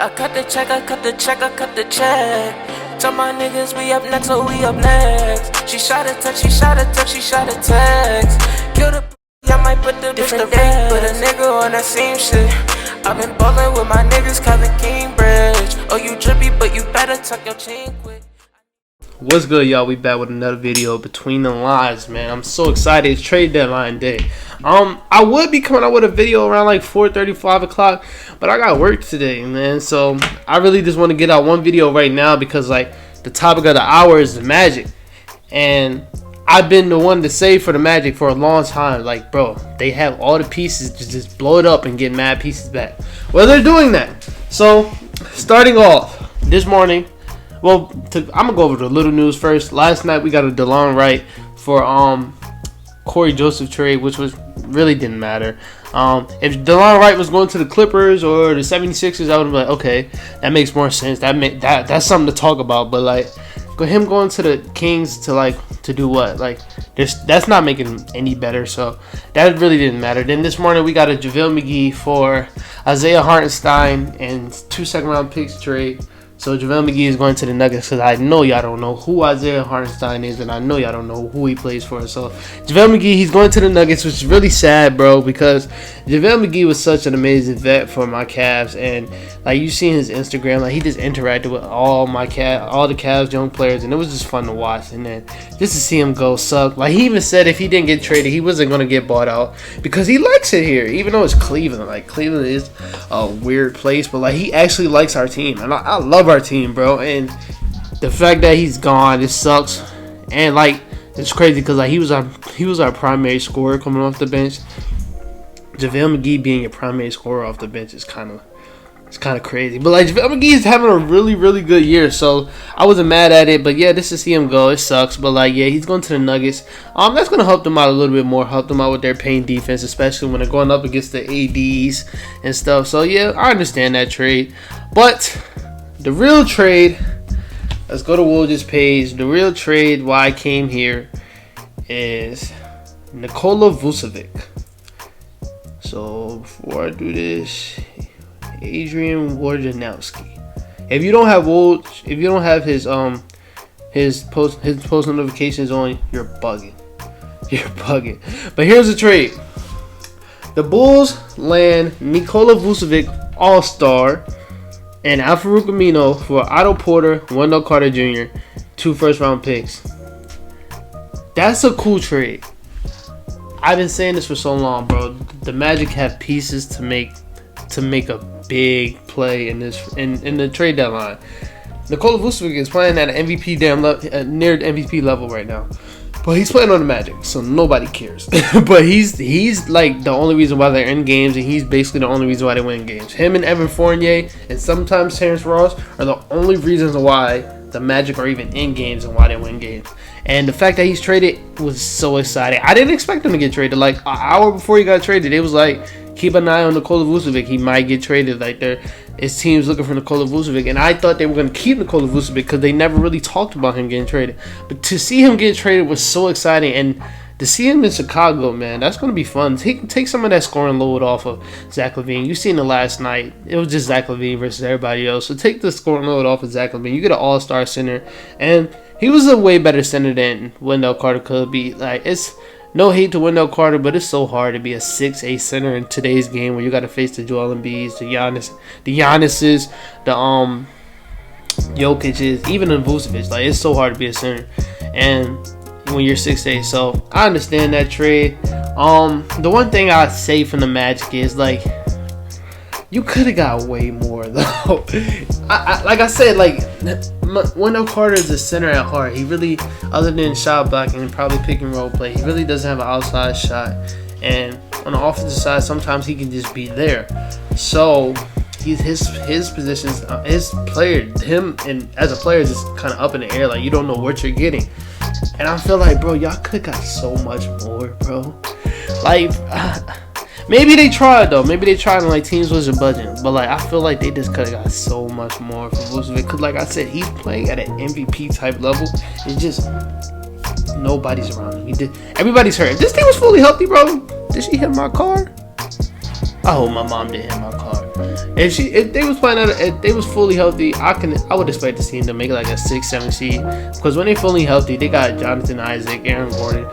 I cut the check, I cut the check, I cut the check. Tell my niggas we up next, so we up next. She shot a text, she shot a text, she shot a text. Kill the I might put the different day, put a nigga on that same shit. I've been ballin' with my niggas, Kevin Cambridge. Oh, you drippy, but you better tuck your chain quick. What's good, y'all? We back with another video between the lines, man. I'm so excited. It's trade deadline day. I would be coming out with a video around like 4:30, 5 o'clock, but I got work today, man. So I really just want to get out one video right now because like the topic of the hour is the Magic, and I've been the one to say for the Magic for a long time, like, bro, they have all the pieces to just blow it up and get mad pieces back. Well, they're doing that. So starting off this morning. Well, I'm gonna go over the little news first. Last night we got a DeLon Wright for Corey Joseph trade, which really didn't matter. If DeLon Wright was going to the Clippers or the 76ers, I would have been like, okay, that makes more sense. That's something to talk about. But like, him going to the Kings to do what? Like, that's not making him any better. So that really didn't matter. Then this morning we got a JaVale McGee for Isaiah Hartenstein and 2 second-round picks trade. So JaVale McGee is going to the Nuggets because I know y'all don't know who Isaiah Hartenstein is, and I know y'all don't know who he plays for. So JaVale McGee, he's going to the Nuggets, which is really sad, bro, because JaVale McGee was such an amazing vet for my Cavs, and like you seen his Instagram, like he just interacted with all the Cavs young players, and it was just fun to watch. And then just to see him go suck, like he even said if he didn't get traded, he wasn't going to get bought out because he likes it here, even though it's Cleveland. Like Cleveland is a weird place, but like he actually likes our team, and I love our team, bro. And the fact that he's gone, it sucks. And like it's crazy because like he was our primary scorer coming off the bench. JaVale McGee being your primary scorer off the bench is kind of crazy. But like JaVale McGee is having a really good year, so I wasn't mad at it. But yeah, just to see him go, it sucks. But like yeah, he's going to the Nuggets. That's gonna help them out a little bit more, help them out with their paint defense, especially when they're going up against the ADs and stuff. So yeah, I understand that trade. But the real trade, let's go to Woj's page. The real trade why I came here is Nikola Vucevic. So before I do this, Adrian Wojnarowski. If you don't have Woj, if you don't have his post notifications on, you're bugging. You're bugging. But here's the trade. The Bulls land Nikola Vucevic, All-Star, and Al-Farouq Amino for Otto Porter, Wendell Carter Jr., 2 first-round picks. That's a cool trade. I've been saying this for so long, bro. The Magic have pieces to make a big play in the trade deadline. Nikola Vucevic is playing at an MVP near the MVP level right now. But he's playing on the Magic, so nobody cares. But he's like the only reason why they're in games, and he's basically the only reason why they win games. Him and Evan Fournier and sometimes Terrence Ross are the only reasons why the Magic are even in games and why they win games. And the fact that he's traded was so exciting. I didn't expect him to get traded. Like an hour before he got traded, it was like, keep an eye on Nikola Vucevic. He might get traded. Like his team's looking for Nikola Vucevic, and I thought they were going to keep Nikola Vucevic because they never really talked about him getting traded. But to see him get traded was so exciting, and to see him in Chicago, man, that's going to be fun. Take some of that scoring load off of Zach LaVine. You seen it last night. It was just Zach LaVine versus everybody else. So take the scoring load off of Zach LaVine. You get an all-star center, and he was a way better center than Wendell Carter could be. Like, it's no hate to Wendell Carter, but it's so hard to be a 6'8" center in today's game where you got to face the Joel Embiids, the Giannis's, the Jokic's, even the Vucevic. Like, it's so hard to be a center, and when you're 6'8", so I understand that trade. The one thing I say from the Magic is like, you could have got way more though. Like I said, like Wendell Carter is a center at heart. He really, other than shot blocking and probably pick and roll play, he really doesn't have an outside shot. And on the offensive side, sometimes he can just be there. So his positions, his player, him and as a player is just kind of up in the air. Like you don't know what you're getting. And I feel like, bro, y'all could have got so much more, bro. Like, maybe they tried, though. Maybe they tried and, like, teams wasn't budging. But, like, I feel like they just could have got so much more for Vucevic. Because, like I said, he's playing at an MVP-type level. It's just nobody's around him. Everybody's hurt. If this thing was fully healthy, bro, did she hit my car? I hope my mom didn't hit my car. If they was playing if they was fully healthy, I would expect to see them make like a 6-7 seed. Because when they fully healthy, they got Jonathan Isaac, Aaron Gordon,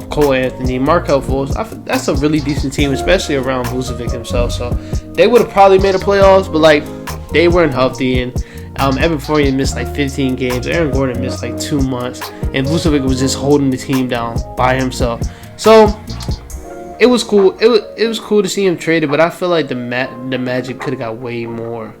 Cole Anthony, Markelle Fultz. That's a really decent team, especially around Vucevic himself. So they would have probably made the playoffs, but like they weren't healthy, and Evan Fournier missed like 15 games. Aaron Gordon missed like 2 months, and Vucevic was just holding the team down by himself. So it was cool. It was cool to see him traded, but I feel like the Magic could have got way more.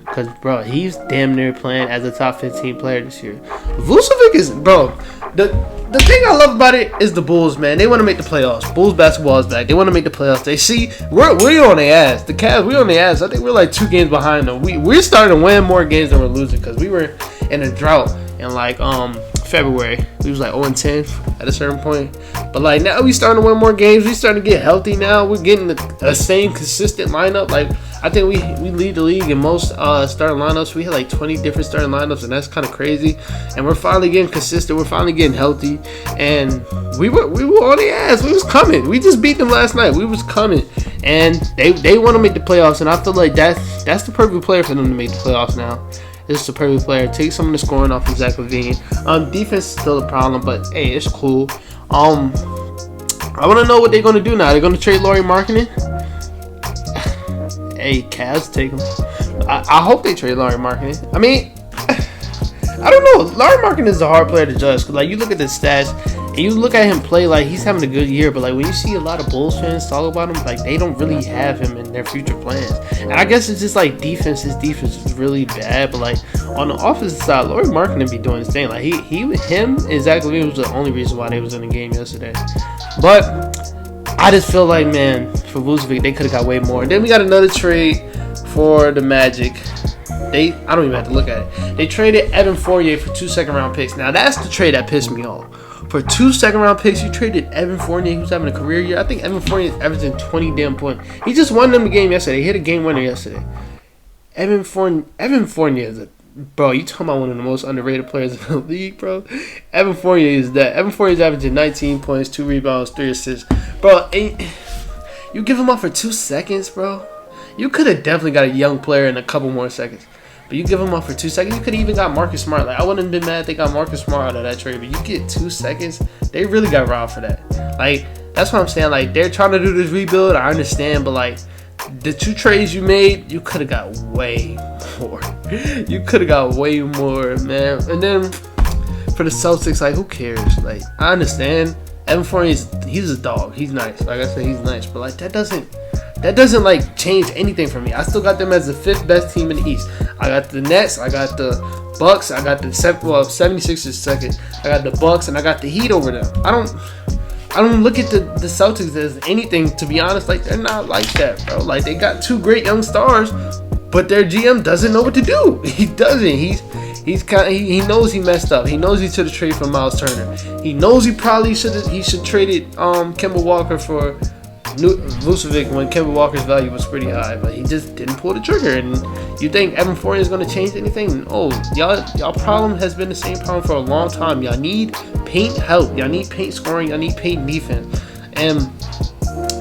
Cause bro, he's damn near playing as a top 15 player this year. Vucevic is the thing I love about it is the Bulls, man. They want to make the playoffs. Bulls basketball is back. They want to make the playoffs. They see we're on their ass. The Cavs, we're on their ass. I think we're like 2 games behind them. We're starting to win more games than we're losing because we were in a drought in like February. We was like 0-10 at a certain point. But like now we starting to win more games. We starting to get healthy now. We're getting the same consistent lineup. Like I think we lead the league in most starting lineups. We had like 20 different starting lineups, and that's kind of crazy. And we're finally getting consistent. We're finally getting healthy. And we were on the ass. We was coming. We just beat them last night. We was coming. And they want to make the playoffs. And I feel like that's the perfect player for them to make the playoffs now. This is the perfect player. Take some of the scoring off of Zach LaVine. Defense is still a problem, but hey, it's cool. I want to know what they're gonna do now. They're gonna trade Lauri Markkanen. Hey, Cavs, take him. I hope they trade Lauri Markkanen. I mean, I don't know. Lauri Markkanen is a hard player to judge. Cause like you look at the stats and you look at him play, like he's having a good year. But like when you see a lot of Bulls fans talk about him, like they don't really have him in their future plans. And I guess it's just like defense. His defense is really bad. But like on the offensive side, Lauri Markkanen be doing his thing. Like him and Zach LaVine was the only reason why they was in the game yesterday. But I just feel like, man, for Vucevic, they could have got way more. And then we got another trade for the Magic. I don't even have to look at it. They traded Evan Fournier for 2 second-round picks. Now, that's the trade that pissed me off. For 2 second-round picks, you traded Evan Fournier, who's having a career year. I think Evan Fournier is averaging 20 damn points. He just won them a game yesterday. He hit a game winner yesterday. Evan Fournier is a... Bro, you talking about one of the most underrated players in the league, bro. Evan Fournier is that. Evan Fournier is averaging 19 points, 2 rebounds, 3 assists. Bro, you give him up for 2 seconds, bro. You could have definitely got a young player in a couple more seconds. But you give him up for 2 seconds. You could have even got Marcus Smart. Like, I wouldn't have been mad if they got Marcus Smart out of that trade. But you get 2 seconds. They really got robbed for that. Like, that's what I'm saying. Like, they're trying to do this rebuild. I understand. But, like, the 2 trades you made, you could have got way more. You could have got way more, man. And then for the Celtics, like, who cares? Like, I understand. Evan Fournier, he's a dog. He's nice. Like I said, he's nice. But, like, that doesn't like change anything for me. I still got them as the 5th best team in the East. I got the Nets, I got the Bucks, I got the 76ers second. I got the Bucks, and I got the Heat over them. I don't look at the Celtics as anything, to be honest. Like, they're not like that, bro. Like, they got 2 great young stars, but their GM doesn't know what to do. He doesn't. He knows he messed up. He knows he should have traded for Miles Turner. He knows he probably should traded Kemba Walker for Vucevic when Kemba Walker's value was pretty high, but he just didn't pull the trigger. And you think Evan Fournier is going to change anything? Oh, y'all problem has been the same problem for a long time. Y'all need paint help. Y'all need paint scoring. Y'all need paint defense. And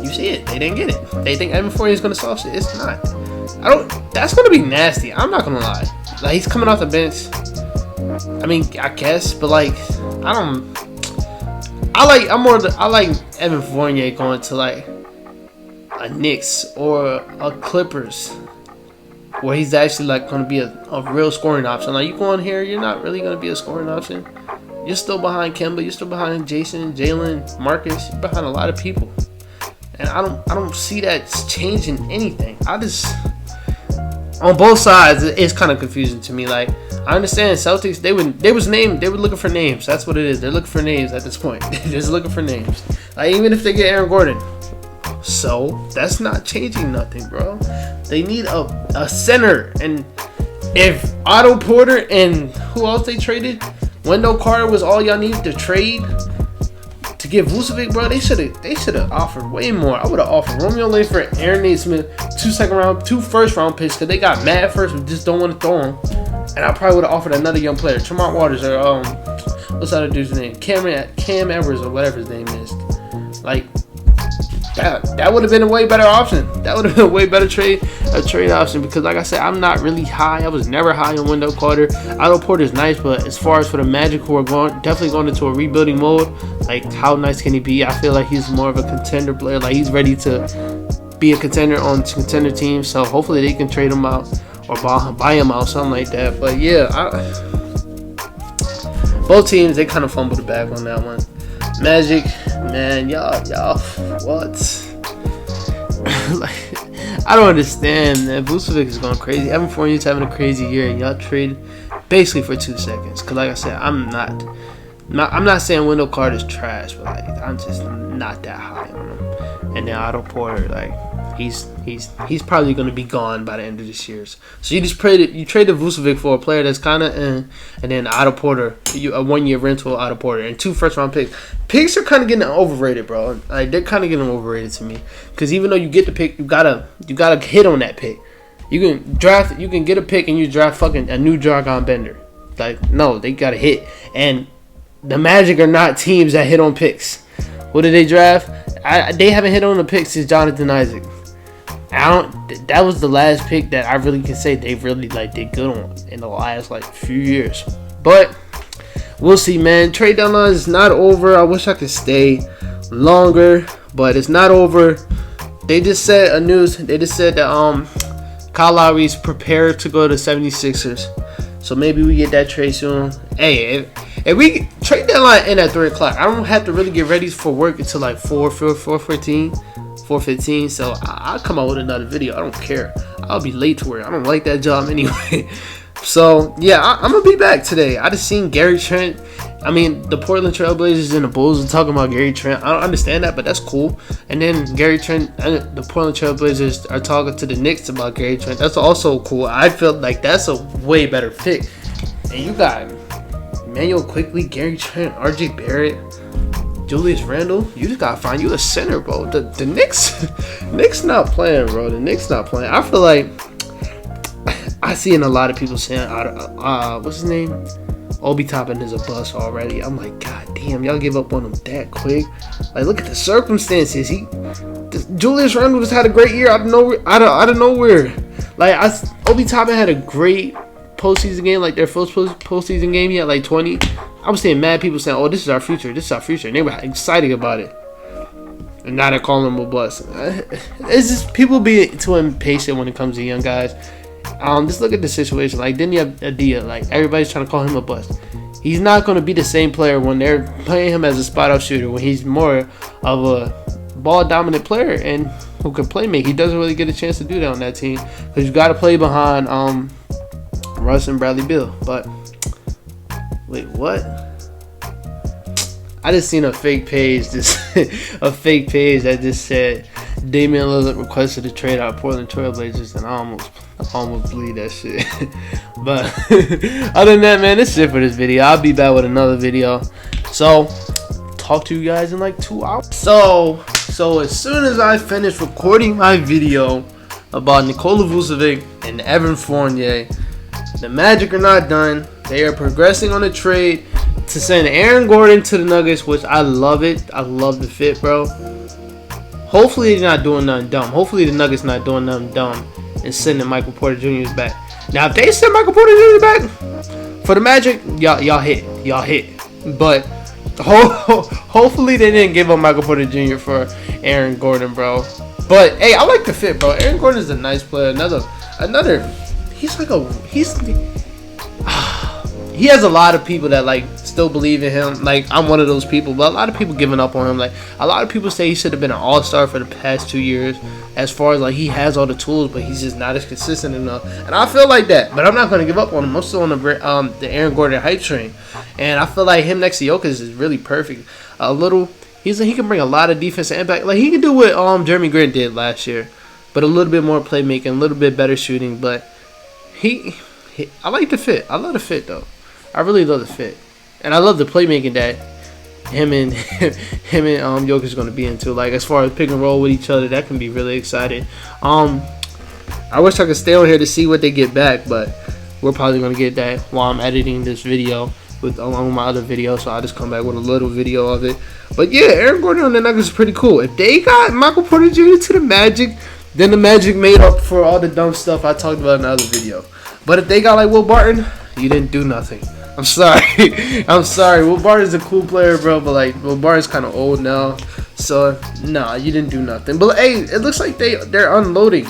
you see it. They didn't get it. They think Evan Fournier is going to solve shit. It's not. That's going to be nasty. I'm not going to lie. Like, he's coming off the bench. I mean, I guess, but like, I like Evan Fournier going to like a Knicks or a Clippers, where he's actually like going to be a real scoring option. Like, you go in here, you're not really going to be a scoring option. You're still behind Kemba. You're still behind Jason, Jalen, Marcus. You're behind a lot of people, and I don't see that changing anything. On both sides, it's kind of confusing to me. Like, I understand Celtics, they were looking for names. That's what it is. They're looking for names at this point. They're just looking for names. Like, even if they get Aaron Gordon, so that's not changing nothing, bro. They need a center. And if Otto Porter and who else they traded, Wendell Carter was all y'all needed to trade to give Vucevic, bro, they should have offered way more. I would have offered Romeo Langford, Aaron Nesmith, 2 first-round picks, because they got mad first but just don't want to throw them. And I probably would have offered another young player, Tremont Waters, or what's that other dude's name? Cam Edwards, or whatever his name is. Like, that would have been a way better option. That would have been a way better trade option, because like I said, I'm not really high. I was never high on Wendell Carter. Otto Porter's nice, but as far as for the Magic, who are definitely going into a rebuilding mode, like how nice can he be? I feel like he's more of a contender player. Like he's ready to be a contender on contender teams. So hopefully they can trade him out or buy him out, something like that. But yeah, both teams, they kind of fumbled the bag on that one. Magic, man, y'all, what? Like, I don't understand, man. Vucevic is going crazy. Evan Fournier's having a crazy year, and y'all traded basically for 2 seconds. Cause like I said, I'm not saying Wendell Carter's trash, but like I'm just not that high on him. And then Otto Porter, like he's probably going to be gone by the end of this year. So you traded Vucevic for a player that's kind of and then Otto Porter, a 1-year rental Otto Porter, and 2 first-round picks. Picks are kind of getting overrated, bro. Like they're kind of getting overrated to me, because even though you get the pick, you gotta hit on that pick. You can get a pick and you draft fucking a new Jargon Bender. Like no, they gotta hit. And the Magic are not teams that hit on picks. What did they draft? They haven't hit on the picks since Jonathan Isaac. That was the last pick that I really can say they really like did good on in the last like few years. But we'll see, man. Trade deadline is not over. I wish I could stay longer, but it's not over. They just said that Kyle Lowry's prepared to go to 76ers. So maybe we get that trade soon. Hey, if we trade deadline in at 3 o'clock, I don't have to really get ready for work until like 4:15. So I'll come out with another video. I don't care. I'll be late to work. I don't like that job anyway. So yeah, I'm gonna be back today. I just seen Gary Trent. I mean, the Portland Trailblazers and the Bulls are talking about Gary Trent. I don't understand that, but that's cool. And then Gary Trent and the Portland Trailblazers are talking to the Knicks about Gary Trent. That's also cool. I feel like that's a way better fit. And you got Emmanuel Quickly, Gary Trent, RJ Barrett, Julius Randle. You just gotta find you a center, bro. The Knicks not playing, bro. The Knicks not playing. I feel like I seen a lot of people saying, what's his name? Obi Toppin is a bust already. I'm like, God damn, y'all give up on him that quick. Like, look at the circumstances. Julius Randle just had a great year out of nowhere. Like, Obi Toppin had a great postseason game, like their first postseason game. He had like 20. I was seeing mad people saying, "Oh, this is our future. This is our future," and they were excited about it. And now they're calling him a bust. It's just people being too impatient when it comes to young guys. Just look at the situation. Like, didn't you have Adia? Like, everybody's trying to call him a bust. He's not going to be the same player when they're playing him as a spot-up shooter, when he's more of a ball-dominant player and who can play make. He doesn't really get a chance to do that on that team, because you got to play behind Russ and Bradley Beal. But wait, what? I just seen a fake page. That just said Damian Lillard requested a trade out of Portland Trailblazers, and I almost believe that shit. But other than that, man, this is it for this video. I'll be back with another video. So talk to you guys in like 2 hours. So as soon as I finish recording my video about Nikola Vucevic and Evan Fournier, the Magic are not done. They are progressing on a trade to send Aaron Gordon to the Nuggets, which I love it. I love the fit, bro. Hopefully they're not doing nothing dumb. Hopefully the Nuggets not doing nothing dumb and sending Michael Porter Jr. back. Now, if they send Michael Porter Jr. back for the Magic, y'all hit. But hopefully they didn't give up Michael Porter Jr. for Aaron Gordon, bro. But hey, I like the fit, bro. Aaron Gordon is a nice player. Another. He has a lot of people that like still believe in him. Like, I'm one of those people, but a lot of people giving up on him. Like, a lot of people say he should have been an all-star for the past 2 years, as far as like he has all the tools, but he's just not as consistent enough. And I feel like that, but I'm not going to give up on him. I'm still on the Aaron Gordon hype train, and I feel like him next to Jokic is really perfect. He can bring a lot of defensive impact. Like, he can do what Jeremy Grant did last year, but a little bit more playmaking, a little bit better shooting. But I like the fit. I love the fit though. I really love the fit, and I love the playmaking that him and Jokic is going to be into. Like, as far as pick and roll with each other, that can be really exciting. I wish I could stay on here to see what they get back, but we're probably going to get that while I'm editing this video. along with my other video, so I'll just come back with a little video of it. But yeah, Aaron Gordon on the Nuggets is pretty cool. If they got Michael Porter Jr. to the Magic, then the Magic made up for all the dumb stuff I talked about in the other video. But if they got like Will Barton, you didn't do nothing. I'm sorry. I'm sorry. Will Barton's a cool player, bro, but like Will Barton's kind of old now. So nah, you didn't do nothing. But hey, it looks like they're unloading.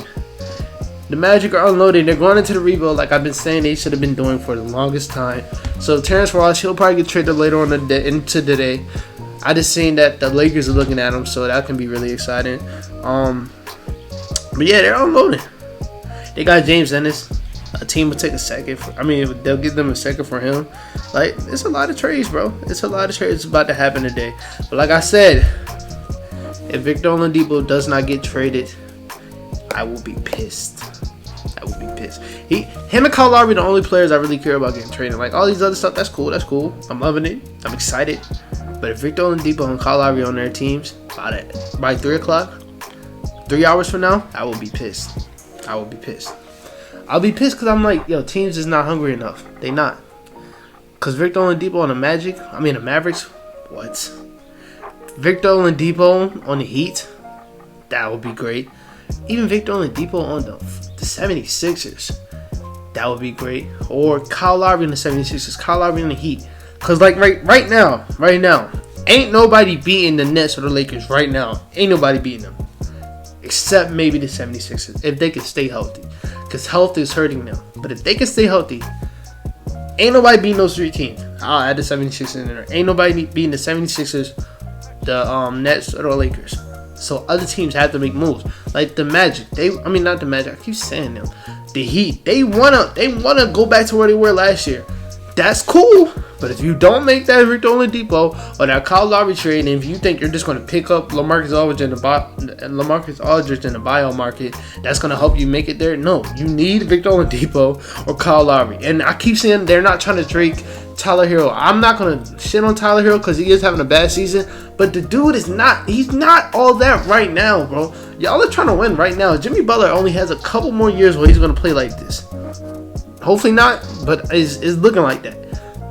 The Magic are unloading. They're going into the rebuild like I've been saying they should have been doing for the longest time. So Terrence Ross, he'll probably get traded later on into the day. I just seen that the Lakers are looking at him, so that can be really exciting. But yeah, they're unloading. They got James Ennis. A team will take a second. They'll give them a second for him. Like, it's a lot of trades, bro. It's a lot of trades about to happen today. But like I said, if Victor Oladipo does not get traded, I will be pissed. I will be pissed. Him and Kyle Lowry are the only players I really care about getting traded. Like, all these other stuff, that's cool. That's cool. I'm loving it. I'm excited. But if Victor Oladipo and Kyle Lowry on their teams by 3 o'clock, 3 hours from now, I will be pissed. I will be pissed. I'll be pissed because I'm like, yo, teams is not hungry enough. They not. Because Victor Oladipo on the the Mavericks, what? Victor Oladipo on the Heat, that would be great. Even Victor Oladipo on the 76ers, that would be great. Or Kyle Lowry on the 76ers, Kyle Lowry on the Heat. Because like right now, ain't nobody beating the Nets or the Lakers right now. Ain't nobody beating them. Except maybe the 76ers, if they can stay healthy. Because health is hurting them. But if they can stay healthy, ain't nobody beating those 3 teams. I'll add the 76ers in there. Ain't nobody beating the 76ers, the Nets, or the Lakers. So other teams have to make moves. Like the Magic. Not the Magic. I keep saying them. The Heat. They wanna go back to where they were last year. That's cool. But if you don't make that Victor Oladipo or that Kyle Lowry trade, and if you think you're just going to pick up LaMarcus Aldridge in the buyout market, that's going to help you make it there. No, you need Victor Oladipo or Kyle Lowry. And I keep saying they're not trying to trade Tyler Hero. I'm not going to shit on Tyler Hero because he is having a bad season. But the dude he's not all that right now, bro. Y'all are trying to win right now. Jimmy Butler only has a couple more years where he's going to play like this. Hopefully not, but it's looking like that.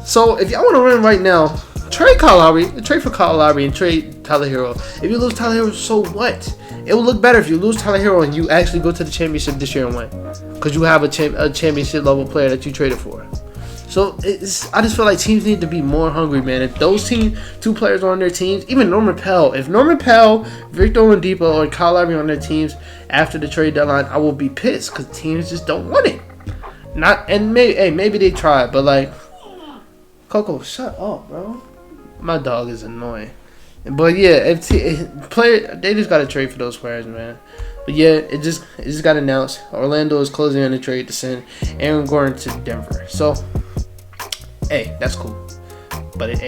So if y'all want to win right now, trade Kyle Lowry, trade for Kyle Lowry, and trade Tyler Hero. If you lose Tyler Hero, so what? It will look better if you lose Tyler Hero and you actually go to the championship this year and win, because you have a championship level player that you traded for. So I just feel like teams need to be more hungry, man. If those two players are on their teams, even Norman Powell, if Norman Powell, Victor Oladipo, or Kyle Lowry on their teams after the trade deadline, I will be pissed because teams just don't want it. Maybe they try, but like, Coco, shut up, bro. My dog is annoying. But yeah, they just gotta trade for those players, man. But yeah, it just got announced. Orlando is closing on the trade to send Aaron Gordon to Denver. So, hey, that's cool. But if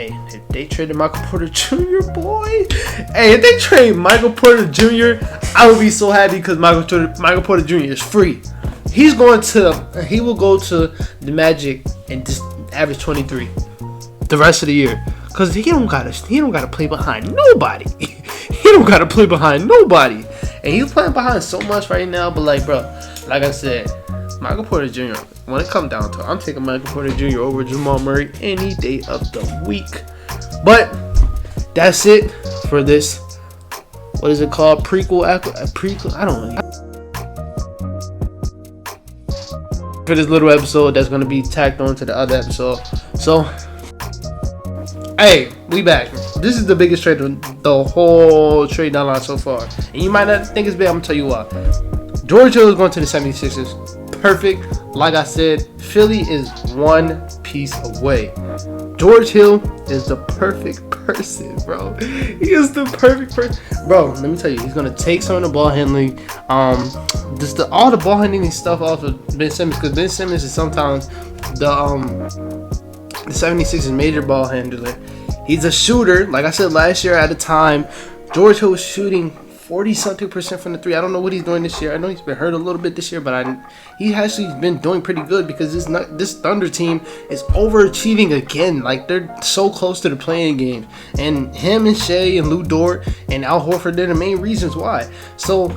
they traded Michael Porter Jr., boy, if they trade Michael Porter Jr., I would be so happy because Michael Porter Jr. is free. He will go to the Magic and just average 23 the rest of the year, cause he don't gotta play behind nobody. He don't gotta play behind nobody, and he's playing behind so much right now. But like, bro, like I said, Michael Porter Jr. When it comes down to it, I'm taking Michael Porter Jr. over Jamal Murray any day of the week. But that's it for this. What is it called? Prequel? I don't know. For this little episode that's gonna be tacked on to the other episode. So, hey, we back. This is the biggest trade of the whole trade deadline so far. And you might not think it's big, I'm gonna tell you why. George Hill is going to the 76ers. Perfect. Like I said, Philly is one piece away. George Hill is the perfect person, bro. He is the perfect person. Bro, let me tell you, he's gonna take some of the ball handling, all the ball handling stuff off of Ben Simmons, because Ben Simmons is sometimes the 76ers major ball handler. He's a shooter. Like I said last year at the time, George Hill was shooting 40-something% from the 3. I don't know what he's doing this year. I know he's been hurt a little bit this year, but he actually been doing pretty good because this Thunder team is overachieving again. Like, they're so close to the playing game. And him and Shea and Lou Dort and Al Horford, they're the main reasons why. So,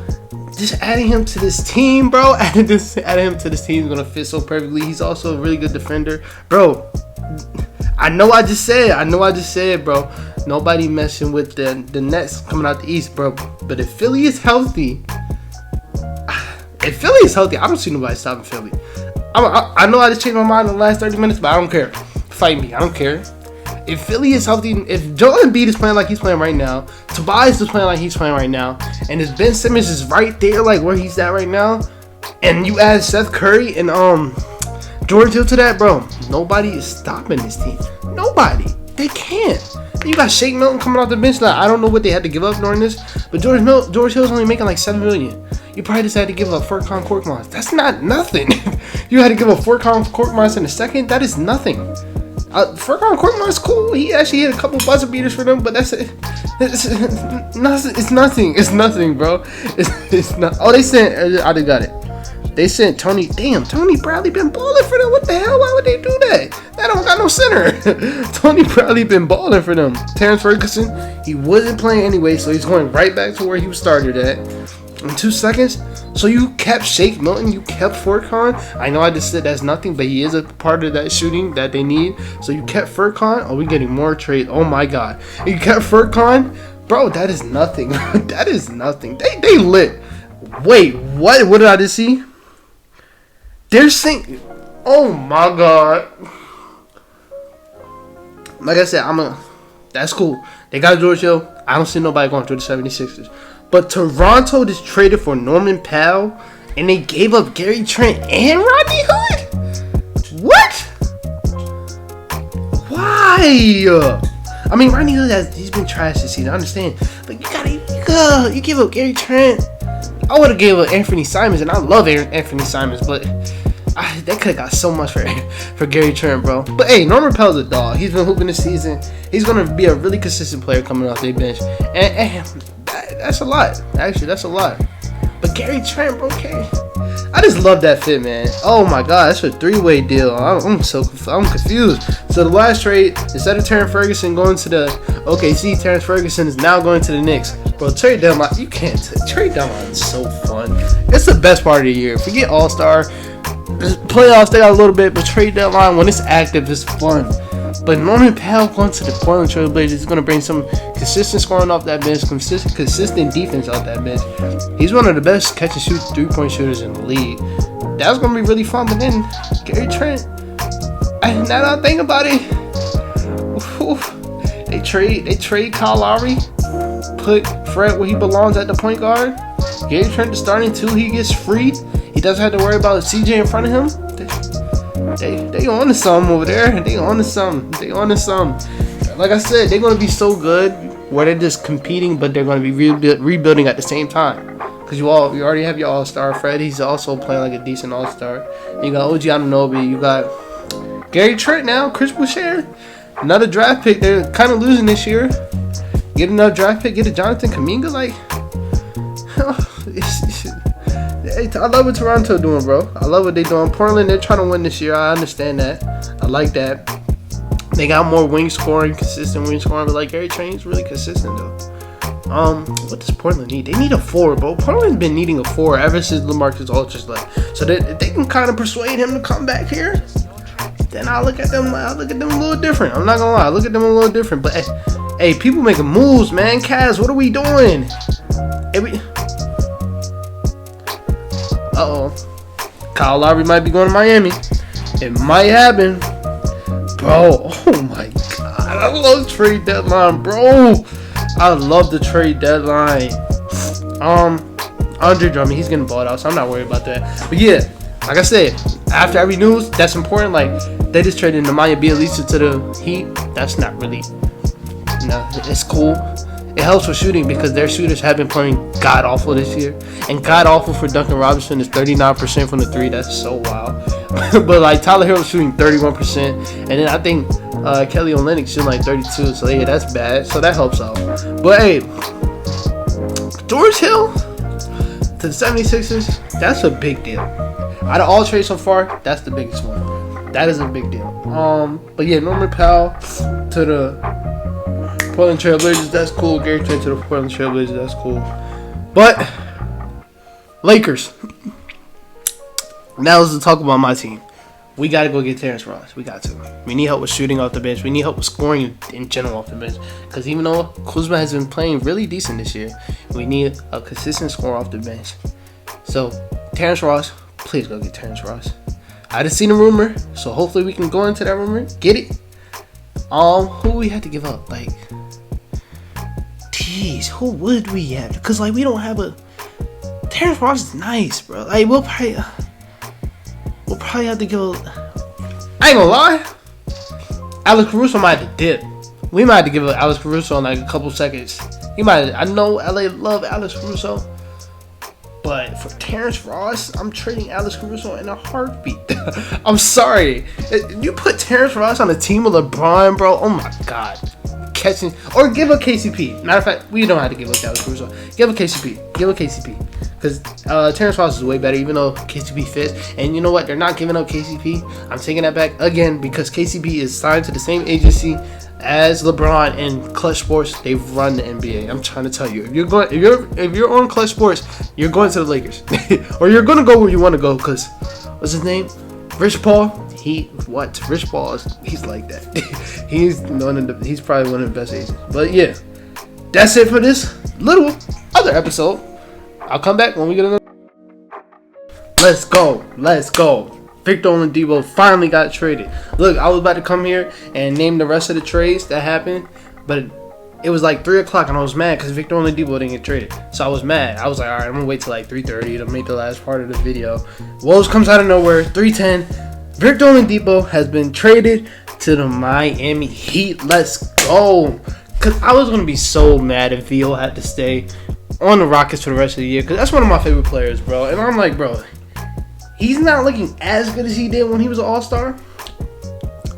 just adding him to this team, bro, adding him to this team is going to fit so perfectly. He's also a really good defender. Bro, I know I just said, bro. Nobody messing with the Nets coming out the East, bro. But if Philly is healthy, I don't see nobody stopping Philly. I know I just changed my mind in the last 30 minutes, but I don't care. Fight me, I don't care. If Philly is healthy, if Joel Embiid is playing like he's playing right now, Tobias is playing like he's playing right now, and if Ben Simmons is right there, like where he's at right now, and you add Seth Curry and George Hill to that, bro, nobody is stopping this team. Nobody. They can't. You got Shake Milton coming off the bench. Like, I don't know what they had to give up during this, but George Hill's only making like $7 million. You probably just had to give up Furkan Korkmaz. That's not nothing. You had to give up Furkan Korkmaz in a second. That is nothing. Furkan Korkmaz is cool. He actually hit a couple buzzer beaters for them, but that's it. It's nothing, bro. It's not. Oh, they sent. I just got it. They sent Tony. Damn, Tony Bradley been balling for them. What the hell? Why would they do that? They don't got no center. Tony Bradley been balling for them. Terrence Ferguson, he wasn't playing anyway, so he's going right back to where he was started at. In 2 seconds. So you kept Shake Milton, you kept Furkan. I know I just said that's nothing, but he is a part of that shooting that they need. So you kept Furkan. Oh, we getting more trade. Oh my god. You kept Furkan. Bro, that is nothing. That is nothing. They lit. Wait, what? What did I just see? They're saying, oh my god. Like I said, that's cool. They got George Hill. I don't see nobody going through the 76ers. But Toronto just traded for Norman Powell, and they gave up Gary Trent and Rodney Hood? What? Why? I mean, Rodney Hood he's been trash this season, I understand. But you give up Gary Trent. I would have gave up Anthony Simons, and I love Anthony Simons, but they could have got so much for Gary Trent, bro. But hey, Norman Powell's a dog. He's been hooping this season. He's going to be a really consistent player coming off their bench. And that's a lot. Actually, that's a lot. But Gary Trent, bro, okay. I just love that fit, man. Oh my god, that's a 3-way deal. I'm confused. So the last trade, instead of Terrence Ferguson going to the OKC, Terrence Ferguson is now going to the Knicks. Bro, trade deadline, you can't. Trade deadline is so fun. It's the best part of the year. Forget All-Star. Playoffs, they got a little bit, but trade deadline, when it's active, it's fun. But Norman Powell going to the Portland Trail Blazers is going to bring some consistent scoring off that bench, consistent defense off that bench. He's one of the best catch and shoot 3-point shooters in the league. That's going to be really fun. But then Gary Trent, now that I think about it, they trade Kyle Lowry, put Fred where he belongs at the point guard. Gary Trent the starting 2, he gets free. He doesn't have to worry about CJ in front of him. They on to something over there. They on to something. Like I said, they're going to be so good where they're just competing, but they're going to be rebuilding at the same time. Because you already have your All-Star. Fred, he's also playing like a decent All-Star. You got OG Anunoby. You got Gary Trent now. Chris Boucher. Another draft pick. They're kind of losing this year. Get another draft pick. Get a Jonathan Kuminga. Like, I love what Toronto doing, bro. I love what they're doing. Portland, they're trying to win this year. I understand that. I like that. They got more consistent wing scoring, but like Gary Trent's really consistent though. What does Portland need? They need a 4, bro. Portland's been needing a 4 ever since LaMarcus Aldridge left. So that they can kind of persuade him to come back here. Then I look at them a little different. I'm not gonna lie, I look at them a little different. But hey, people making moves, man. Kaz, what are we doing? Kyle Lowry might be going to Miami. It might happen. Bro, oh my god. I love trade deadline, bro. I love the trade deadline. Andre Drummond, he's getting bought out, so I'm not worried about that. But yeah, like I said, after every news, that's important. Like, they just traded Nemanja Bjelica to the Heat. That's not really, it's cool. It helps with shooting because their shooters have been playing god-awful this year. And god-awful for Duncan Robinson is 39% from the 3. That's so wild. But, like, Tyler Herro's shooting 31%. And then I think Kelly Olynyk's shooting, like, 32. So, yeah, that's bad. So, that helps out. But, hey, George Hill to the 76ers, that's a big deal. Out of all trades so far, that's the biggest one. That is a big deal. But, yeah, Norman Powell to the Portland Trail Blazers, that's cool. Gary Trent to the Portland Trail Blazers, that's cool. But Lakers. Now let's talk about my team. we got to go get Terrence Ross. We got to. We need help with shooting off the bench. We need help with scoring in general off the bench. Because even though Kuzma has been playing really decent this year, we need a consistent score off the bench. So, Terrence Ross, please go get Terrence Ross. I just seen a rumor, so hopefully we can go into that rumor, get it. Who we had to give up? Like, jeez, who would we have? Because like we don't have a. Terrence Ross is nice, bro. Like we'll probably have to give. I ain't gonna lie. Alex Caruso might have to dip. We might have to give Alex Caruso in like a couple seconds. He might. I know LA love Alex Caruso. But for Terrence Ross, I'm trading Alex Caruso in a heartbeat. I'm sorry. You put Terrence Ross on a team with LeBron, bro. Oh my God. Catching. Or give a KCP. Matter of fact, we don't have to give up Alex Caruso. Give a KCP. Give a KCP. Because Terrence Ross is way better, even though KCP fits. And you know what? They're not giving up KCP. I'm taking that back again because KCP is signed to the same agency as LeBron and Clutch Sports. They run the NBA. I'm trying to tell you, if you're on Clutch Sports, you're going to the Lakers, or you're gonna go where you want to go. Cause what's his name? Rich Paul. Rich Paul he's like that. He's probably one of the best agents. But yeah, that's it for this little other episode. I'll come back when we get another. Let's go. Victor Oladipo finally got traded. Look, I was about to come here and name the rest of the trades that happened, but it was like 3 o'clock and I was mad because Victor Oladipo didn't get traded. So I was mad. I was like, all right, I'm going to wait till like 3:30 to make the last part of the video. Wolves comes out of nowhere, 3:10. Victor Oladipo has been traded to the Miami Heat. Let's go. Because I was going to be so mad if Vio had to stay on the Rockets for the rest of the year because that's one of my favorite players, bro. And I'm like, bro, he's not looking as good as he did when he was an All-Star,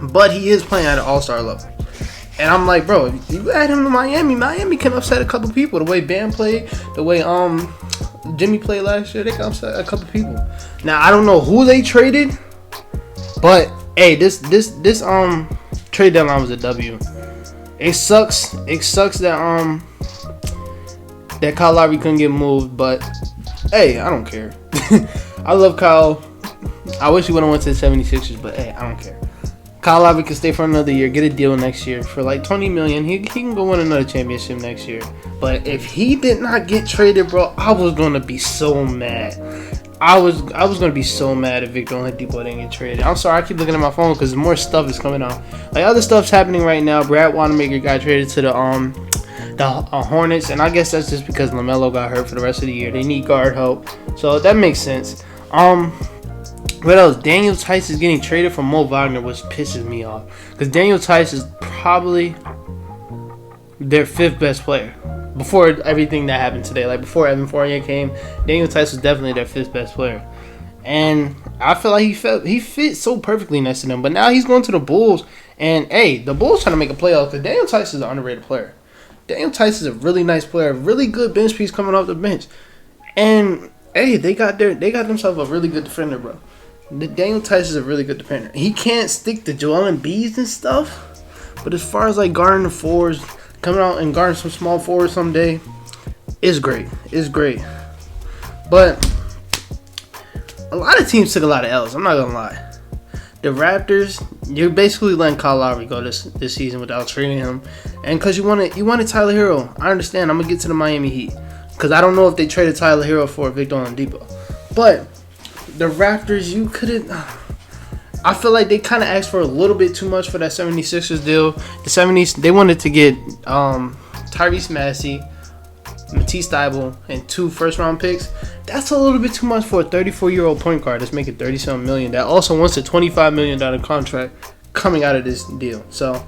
but he is playing at an All-Star level. And I'm like, bro, if you add him to Miami can upset a couple people. The way Bam played, the way Jimmy played last year, they can upset a couple people. Now I don't know who they traded, but hey, this trade deadline was a W. It sucks that that Kyle Lowry couldn't get moved, but hey, I don't care. I love Kyle. I wish he would have went to the 76ers, but hey, I don't care. Kyle Lowry can stay for another year, get a deal next year for like $20 million. He can go win another championship next year. But if he did not get traded, bro, I was gonna be so mad. I was gonna be so mad if Victor Oladipo didn't get traded. I'm sorry, I keep looking at my phone because more stuff is coming out. Like other stuff's happening right now. Brad Wanamaker got traded to the Hornets, and I guess that's just because LaMelo got hurt for the rest of the year. They need guard help, so that makes sense. What else? Daniel Tice is getting traded for Mo Wagner, which pisses me off because Daniel Tice is probably their 5th best player before everything that happened today. Like before Evan Fournier came, Daniel Tice was definitely their 5th best player, and I feel like he fit so perfectly next to them. But now he's going to the Bulls, and hey, the Bulls trying to make a playoff because Daniel Tice is an underrated player. Daniel Tice is a really nice player, really good bench piece coming off the bench. And hey, they got themselves a really good defender, bro. Daniel Tice is a really good defender. He can't stick to Joel Embiid and stuff, but as far as like guarding the fours, coming out and guarding some small forwards someday, it's great. It's great. But a lot of teams took a lot of L's. I'm not gonna lie. The Raptors, you're basically letting Kyle Lowry go this season without trading him, and because you wanted Tyler Hero. I understand. I'm gonna get to the Miami Heat because I don't know if they traded Tyler Hero for Victor Oladipo, but the Raptors, you couldn't. I feel like they kind of asked for a little bit too much for that 76ers deal. The 70s, they wanted to get Tyrese Maxey, Matisse Thybulle, and 2 first-round picks. That's a little bit too much for a 34-year-old point guard that's making $37 million. That also wants a $25 million contract coming out of this deal. So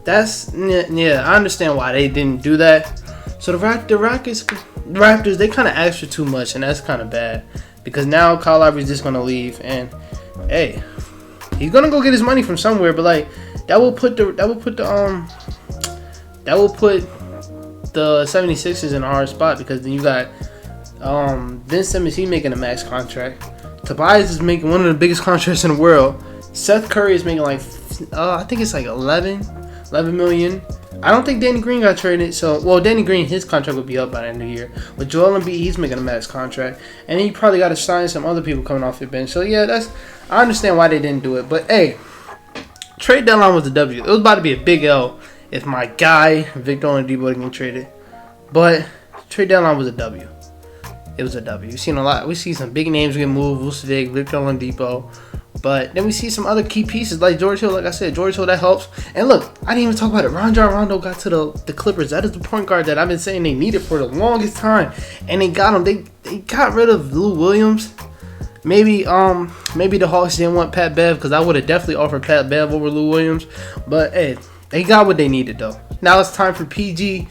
that's I understand why they didn't do that. So the Raptors, they kind of asked for too much, and that's kind of bad because now Kyle Lowry's just gonna leave, and hey, he's gonna go get his money from somewhere. But like that will put the 76ers in a hard spot because then you got Ben Simmons, he's making a max contract. Tobias is making one of the biggest contracts in the world. Seth Curry is making like I think it's like 11 million. I don't think Danny Green got traded. So Danny Green, his contract will be up by the end of the year. But Joel Embiid, he's making a max contract, and he probably got to sign some other people coming off the bench. So yeah, I understand why they didn't do it, but hey, trade deadline was a W. It was about to be a big L if my guy Victor Oladipo didn't get traded, but trade deadline was a W. It was a W. We've seen a lot. We see some big names get moved, Vucevic, Victor Oladipo, but then we see some other key pieces like George Hill. Like I said, George Hill, that helps. And look, I didn't even talk about it. Rajon Rondo got to the Clippers. That is the point guard that I've been saying they needed for the longest time, and they got him. They got rid of Lou Williams. Maybe the Hawks didn't want Pat Bev, because I would have definitely offered Pat Bev over Lou Williams. But hey, they got what they needed though. Now it's time for PG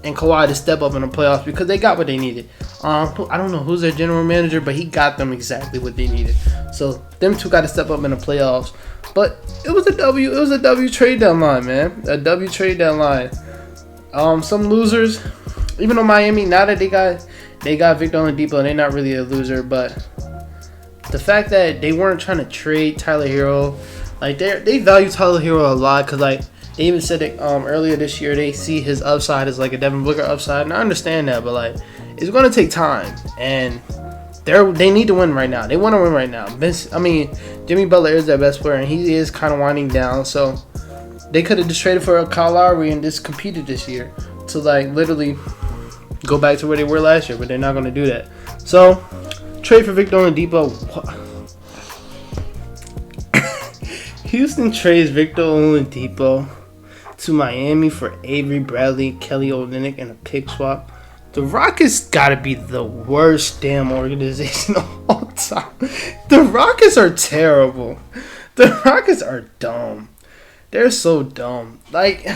and Kawhi to step up in the playoffs because they got what they needed. I don't know who's their general manager, but he got them exactly what they needed. So them two got to step up in the playoffs. But it was a W. It was a W trade deadline, man. A W trade deadline. Some losers, even though Miami, now that they got Victor Oladipo, they're not really a loser. But the fact that they weren't trying to trade Tyler Hero, like they value Tyler Hero a lot, because like they even said it earlier this year, they see his upside as like a Devin Booker upside, and I understand that, but like it's going to take time, and they need to win right now. They want to win right now. Jimmy Butler is their best player, and he is kind of winding down, so they could have just traded for Kyle Lowry and just competed this year to like literally go back to where they were last year, but they're not going to do that. So trade for Victor Oladipo. Houston trades Victor Oladipo to Miami for Avery Bradley, Kelly Olynyk, and a pick swap. The Rockets gotta be the worst damn organization of all time. The Rockets are terrible. The Rockets are dumb. They're so dumb. Like,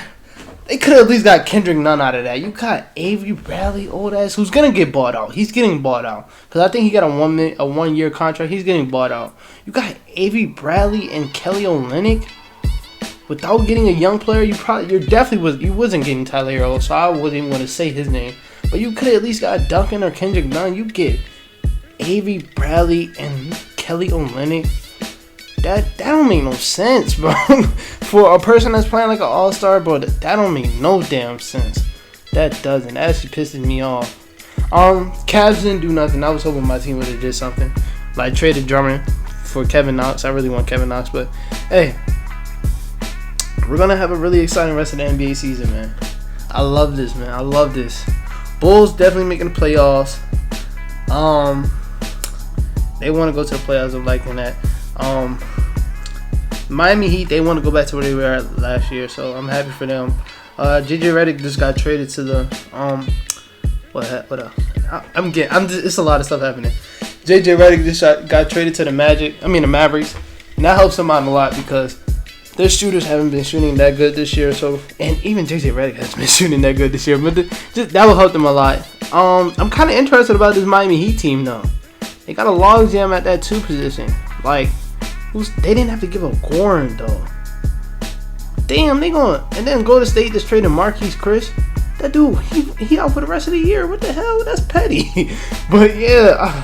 they could have at least got Kendrick Nunn out of that. You got Avery Bradley, old ass, who's gonna get bought out. He's getting bought out because I think he got a 1 year contract. He's getting bought out. You got Avery Bradley and Kelly Olynyk. Without getting a young player, you wasn't getting Tyler Hero, so I wouldn't even want to say his name. But you could have at least got Duncan or Kendrick Nunn. You get Avery Bradley and Kelly Olynyk. That don't make no sense, bro. For a person that's playing like an all-star, bro, that don't make no damn sense. That doesn't. That actually pisses me off. Cavs didn't do nothing. I was hoping my team would have did something. Like traded Drummond for Kevin Knox. I really want Kevin Knox, but hey, we're going to have a really exciting rest of the NBA season, man. I love this, man. I love this. Bulls definitely making the playoffs. They want to go to the playoffs. I'm liking that. Miami Heat, they want to go back to where they were at last year, so I'm happy for them. JJ Reddick just got traded to the what else? It's a lot of stuff happening. JJ Reddick just got traded to the Mavericks, and that helps them out a lot because their shooters haven't been shooting that good this year. So, and even JJ Reddick has been shooting that good this year, but that will help them a lot. I'm kind of interested about this Miami Heat team though. They got a logjam at that 2 position. Like, they didn't have to give up Goran though. Damn, and then go to State just trading Marquise Chris. That dude, he out for the rest of the year. What the hell? That's petty. But yeah,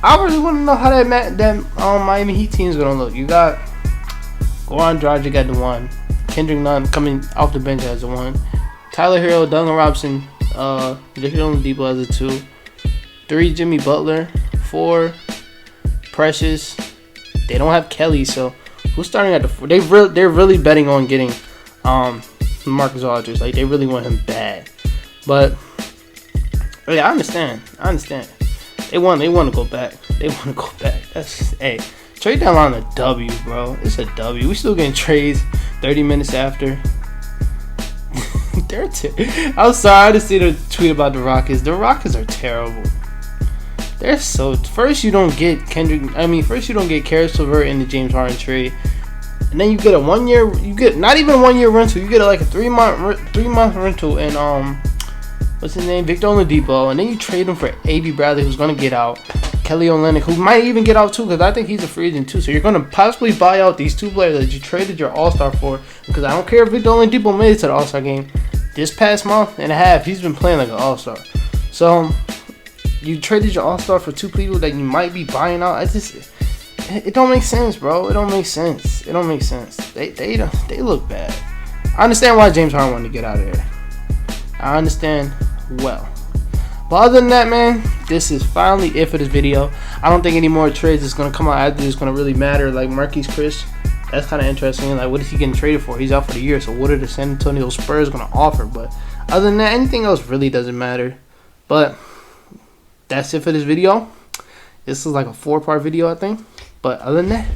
I really want to know how that Miami Heat team is gonna look. You got Goran Dragic at the 1, Kendrick Nunn coming off the bench as the 1, Tyler Hero, Duncan Robinson, Victor Oladipo as a 2, 3 Jimmy Butler, 4 Precious. They don't have Kelly, so who's starting at the 4? They're really betting on getting Marcus Aldridge. Like, they really want him bad. But yeah, I understand. They want to go back. Trade deadline a W, bro. It's a W. We still getting trades 30 minutes after. I'm sorry, I just see the tweet about the Rockets. The Rockets are terrible. They're so. First you don't get Karis LeVert in the James Harden trade, and then you get a 1 year. You get not even a 1 year rental. You get like a 3 month rental in what's his name, Victor Oladipo, and then you trade him for Avery Bradley, who's gonna get out. Kelly Olynyk, who might even get out too, because I think he's a free agent too. So you're gonna possibly buy out these 2 players that you traded your All-Star for. Because I don't care if Victor Oladipo made it to the All-Star game. This past month and a half, he's been playing like an All-Star. So you traded your All-Star for 2 people that you might be buying out. It don't make sense, bro. It don't make sense. They look bad. I understand why James Harden wanted to get out of there. I understand well. But other than that, man, this is finally it for this video. I don't think any more trades is going to come out after this is going to really matter. Like Marquise Chris, that's kind of interesting. Like, what is he getting traded for? He's out for the year. So what are the San Antonio Spurs going to offer? But other than that, anything else really doesn't matter. But that's it for this video. This is like a 4-part video, I think. But other than that,